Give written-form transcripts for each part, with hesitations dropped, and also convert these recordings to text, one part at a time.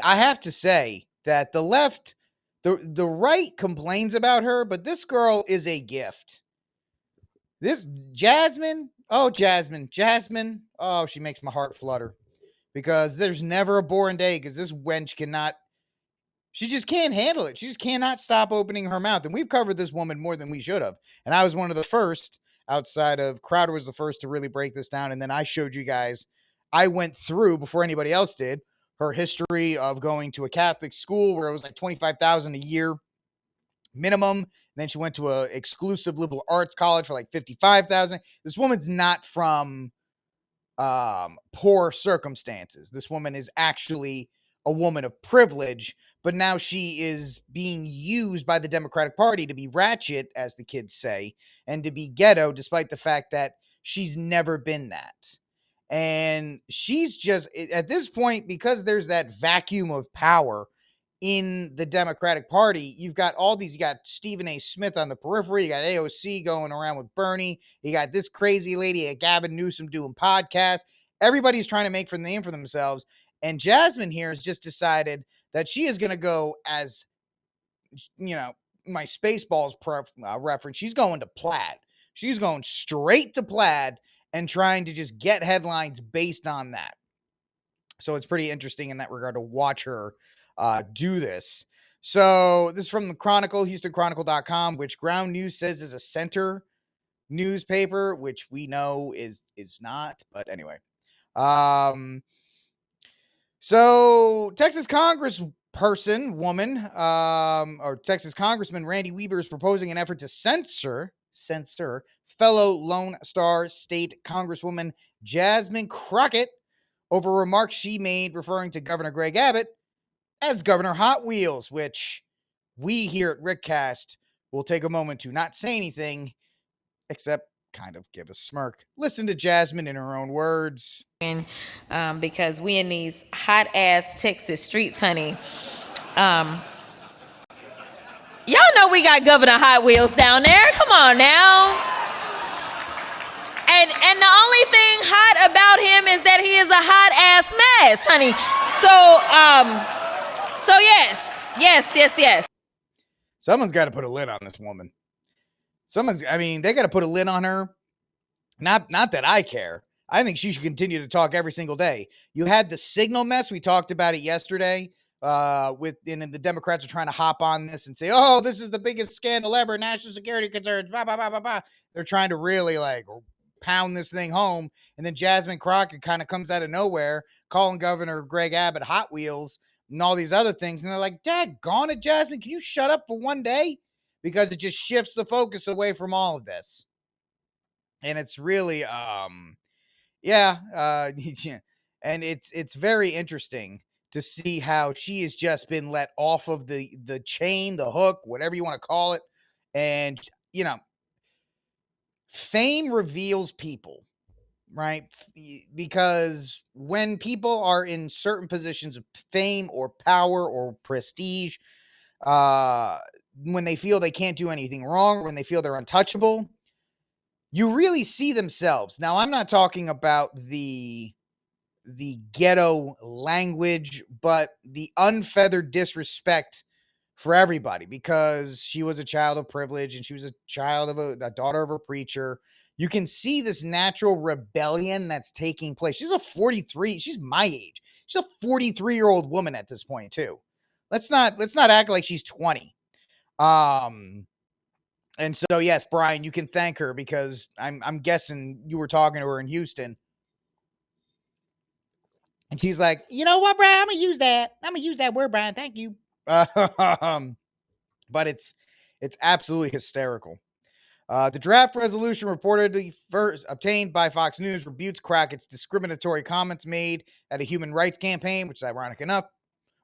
I have to say that the left, the right complains about her, but this girl is a gift. This Jasmine, oh, she makes my heart flutter because there's never a boring day because this wench she just can't handle it. She just cannot stop opening her mouth. And we've covered this woman more than we should have. And I was one of the first, outside of Crowder was the first to really break this down. And then I showed you guys, I went through before anybody else did, her history of going to a Catholic school where it was like $25,000 a year minimum. And then she went to a exclusive liberal arts college for like $55,000. This woman's not from poor circumstances. This woman is actually a woman of privilege, but now she is being used by the Democratic Party to be ratchet, as the kids say, and to be ghetto, despite the fact that she's never been that. And she's just, at this point, because there's that vacuum of power in the Democratic Party, you've got all these, you got Stephen A. Smith on the periphery, you got AOC going around with Bernie, you got this crazy lady, Gavin Newsom, doing podcasts. Everybody's trying to make for the name for themselves. And Jasmine here has just decided that she is going to go as, you know, my Spaceballs reference. She's going to plaid. She's going straight to plaid and trying to just get headlines based on that. So it's pretty interesting in that regard to watch her do this. So this is from the Chronicle, HoustonChronicle.com, which Ground News says is a center newspaper, which we know is not. But anyway. So Texas or Texas Congressman Randy Weber is proposing an effort to censor fellow Lone Star State Congresswoman Jasmine Crockett over remarks she made referring to Governor Greg Abbott as Governor Hot Wheels, which we here at Rickcast will take a moment to not say anything except kind of give a smirk. Listen to Jasmine in her own words. Because we in these hot ass Texas streets, honey. Y'all know we got Governor Hot Wheels down there. Come on now. And the only thing hot about him is that he is a hot ass mess, honey. So yes. Someone's got to put a lid on this woman. They got to put a lid on her. Not that I care. I think she should continue to talk every single day. You had the signal mess. We talked about it yesterday. And the Democrats are trying to hop on this and say, "Oh, this is the biggest scandal ever. National security concerns." Blah, blah, blah, blah, blah. They're trying to really pound this thing home. And then Jasmine Crockett kind of comes out of nowhere, calling Governor Greg Abbott Hot Wheels and all these other things. And they're like, "Daggone it, Jasmine, can you shut up for one day?" Because it just shifts the focus away from all of this. And it's really, and it's very interesting to see how she has just been let off of the chain, the hook, whatever you want to call it. And, fame reveals people, right? Because when people are in certain positions of fame or power or prestige, when they feel they can't do anything wrong, when they feel they're untouchable, you really see themselves. Now, I'm not talking about the ghetto language, but the unfeathered disrespect for everybody, because she was a child of privilege and she was a child of a daughter of a preacher. You can see this natural rebellion that's taking place. She's my age. She's a 43-year-old woman at this point too. Let's not act like she's 20. And so, yes, Brian, you can thank her, because I'm guessing you were talking to her in Houston. And she's like, "You know what, Brian? I'm going to use that word, Brian. Thank you." But it's absolutely hysterical. The draft resolution reportedly first obtained by Fox News rebukes Crockett's discriminatory comments made at a human rights campaign, which is ironic enough,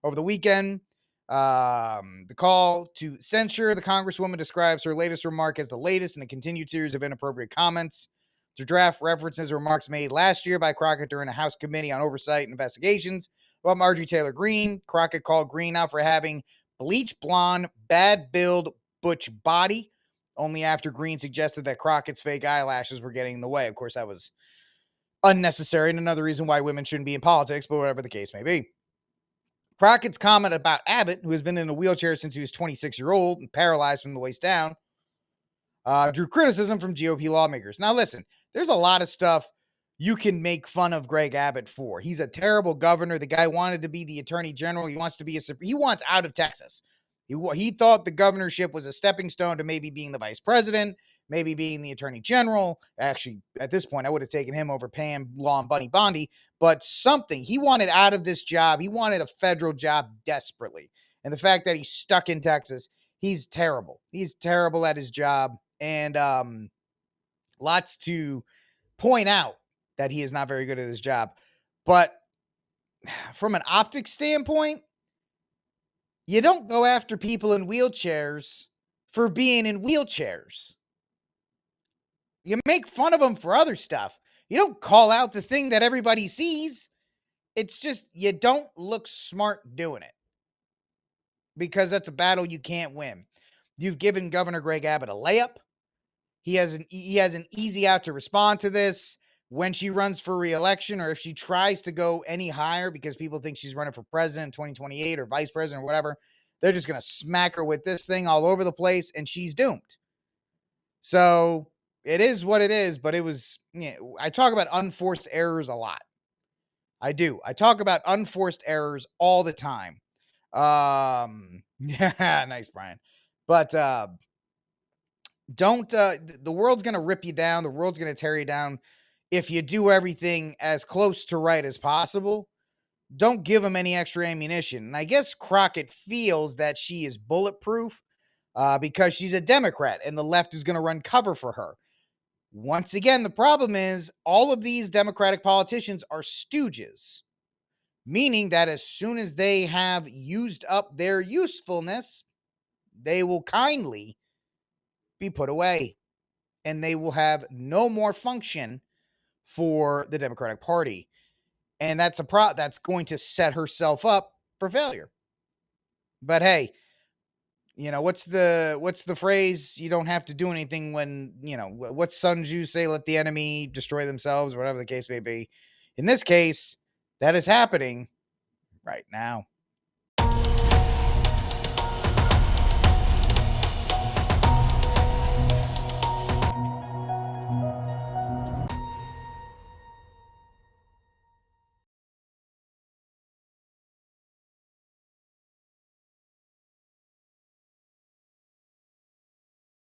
over the weekend. The call to censure the Congresswoman describes her latest remark as the latest in a continued series of inappropriate comments. The draft references remarks made last year by Crockett during a House Committee on Oversight and Investigations about Marjorie Taylor Greene. Crockett called Greene out for having bleach blonde, bad build, butch body, only after Greene suggested that Crockett's fake eyelashes were getting in the way. Of course, that was unnecessary and another reason why women shouldn't be in politics, but whatever the case may be. Crockett's comment about Abbott, who has been in a wheelchair since he was 26-year-old and paralyzed from the waist down, drew criticism from GOP lawmakers. Now, listen, there's a lot of stuff you can make fun of Greg Abbott for. He's a terrible governor. The guy wanted to be the attorney general. He wants out of Texas. He thought the governorship was a stepping stone to maybe being the vice president, maybe being the attorney general. Actually, at this point, I would have taken him over Pam, Law, and Bunny Bondi, but something. He wanted out of this job. He wanted a federal job desperately. And the fact that he's stuck in Texas, he's terrible. He's terrible at his job. And lots to point out that he is not very good at his job. But from an optics standpoint, you don't go after people in wheelchairs for being in wheelchairs. You make fun of them for other stuff. You don't call out the thing that everybody sees. It's just you don't look smart doing it, because that's a battle you can't win. You've given Governor Greg Abbott a layup. He has an easy out to respond to this when she runs for re-election, or if she tries to go any higher because people think she's running for president in 2028 or vice president or whatever. They're just going to smack her with this thing all over the place, and she's doomed. So it is what it is, but it was, I talk about unforced errors a lot. I do. I talk about unforced errors all the time. Yeah, nice, Brian. But don't, the world's going to rip you down. The world's going to tear you down if you do everything as close to right as possible. Don't give them any extra ammunition. And I guess Crockett feels that she is bulletproof because she's a Democrat and the left is going to run cover for her. Once again, the problem is all of these Democratic politicians are stooges, meaning that as soon as they have used up their usefulness, they will kindly be put away and they will have no more function for the Democratic Party. And that's that's going to set herself up for failure. But hey, what's the phrase? You don't have to do anything when, what's Sun Tzu say? Let the enemy destroy themselves, whatever the case may be. In this case, that is happening right now.